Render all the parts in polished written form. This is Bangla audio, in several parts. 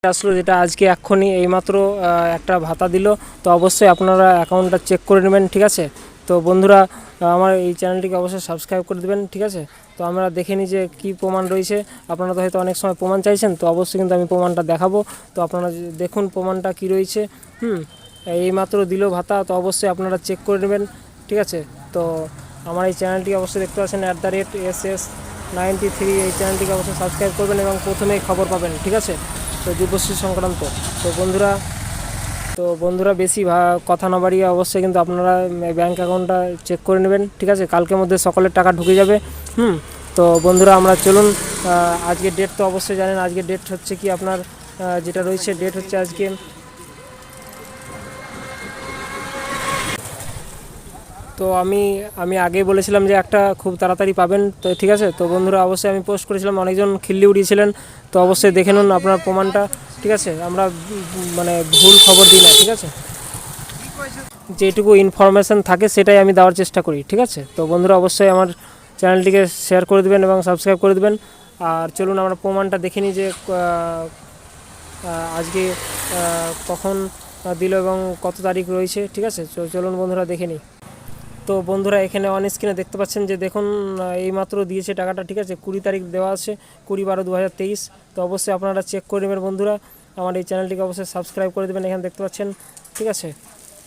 আসলো, যেটা আজকে এক্ষুনি এইমাত্র একটা ভাতা দিল। তো অবশ্যই আপনারা অ্যাকাউন্টটা চেক করে নেবেন, ঠিক আছে। তো বন্ধুরা, আমার এই চ্যানেলটিকে অবশ্যই সাবস্ক্রাইব করে দেবেন, ঠিক আছে। তো আমরা দেখে নিই যে কী প্রমাণ রয়েছে। আপনারা তো হয়তো অনেক সময় প্রমাণ চাইছেন, তো অবশ্যই কিন্তু আমি প্রমাণটা দেখাবো। তো আপনারা দেখুন প্রমাণটা কী রয়েছে। এইমাত্র দিল ভাতা, তো অবশ্যই আপনারা চেক করে নেবেন, ঠিক আছে। তো আমার এই চ্যানেলটি অবশ্যই দেখতে পাচ্ছেন @SS93, এই চ্যানেলটিকে অবশ্যই সাবস্ক্রাইব করবেন এবং প্রথমেই খবর পাবেন, ঠিক আছে। তো যুবশ্রী সংক্রান্ত। তো বন্ধুরা বেশি কথা না বাড়িয়ে অবশ্যই কিন্তু আপনারা ব্যাঙ্ক অ্যাকাউন্টটা চেক করে নেবেন, ঠিক আছে। কালকের মধ্যে সকলের টাকা ঢুকে যাবে। তো বন্ধুরা আমরা চলুন, আজকের ডেট তো অবশ্যই জানেন। আজকের ডেট হচ্ছে কি আপনার, যেটা রয়েছে ডেট হচ্ছে আজকে, তো আমি আগেই বলেছিলাম যে একটা খুব তাড়াতাড়ি পাবেন, তো ঠিক আছে। তো বন্ধুরা অবশ্যই আমি পোস্ট করেছিলাম, অনেকজন খিল্লি উড়িয়েছিলেন। তো অবশ্যই দেখে নিন আপনার প্রমাণটা, ঠিক আছে। আমরা মানে ভুল খবর দিই না, ঠিক আছে। যেটুকু ইনফরমেশান থাকে সেটাই আমি দেওয়ার চেষ্টা করি, ঠিক আছে। তো বন্ধুরা অবশ্যই আমার চ্যানেলটিকে শেয়ার করে দেবেন এবং সাবস্ক্রাইব করে দেবেন। আর চলুন আমরা প্রমাণটা দেখে নিই যে আজকে কখন দিল এবং কত তারিখ রয়েছে, ঠিক আছে। চলুন বন্ধুরা দেখে নিই। তো বন্ধুরা এখানে অন স্ক্রিনে দেখতে পাচ্ছেন যে দেখুন এইমাত্র দিয়েছে টাকাটা, ঠিক আছে। 20 তারিখ দেওয়া আছে, 20/12/2023। তো অবশ্যই আপনারা চেক করে নেবেন বন্ধুরা। আমার এই চ্যানেলটিকে অবশ্যই সাবস্ক্রাইব করে দেবেন, এখানে দেখতে পাচ্ছেন, ঠিক আছে।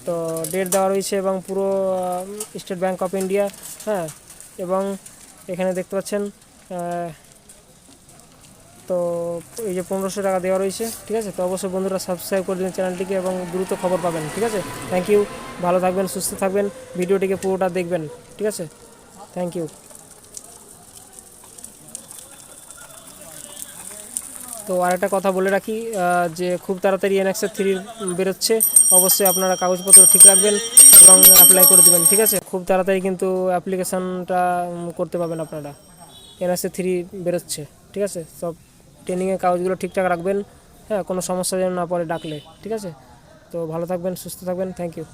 তো ডেট দেওয়া রয়েছে এবং পুরো স্টেট ব্যাঙ্ক অফ ইন্ডিয়া, হ্যাঁ। এবং এখানে দেখতে পাচ্ছেন তো এই যে 1500 টাকা দেওয়া রয়েছে, ঠিক আছে। তো অবশ্যই বন্ধুরা সাবস্ক্রাইব করে দিন চ্যানেলটিকে এবং দ্রুত খবর পাবেন, ঠিক আছে। থ্যাংক ইউ, ভালো থাকবেন, সুস্থ থাকবেন, ভিডিওটিকে পুরোটা দেখবেন, ঠিক আছে। Thank you. তো আরেকটা কথা বলে রাখি, যে খুব তাড়াতাড়ি NX-3 বেরোচ্ছে। অবশ্যই আপনারা কাগজপত্র ঠিক রাখবেন এবং অ্যাপ্লাই করে দেবেন, ঠিক আছে। খুব তাড়াতাড়ি কিন্তু অ্যাপ্লিকেশানটা করতে পারবেন আপনারা। NX-3 বেরোচ্ছে, ঠিক আছে। সব ট্রেনিংয়ের কাগজগুলো ঠিকঠাক রাখবেন, হ্যাঁ। কোনো সমস্যা যেন না পড়ে ডাকলে, ঠিক আছে। তো ভালো থাকবেন, সুস্থ থাকবেন, থ্যাংক ইউ।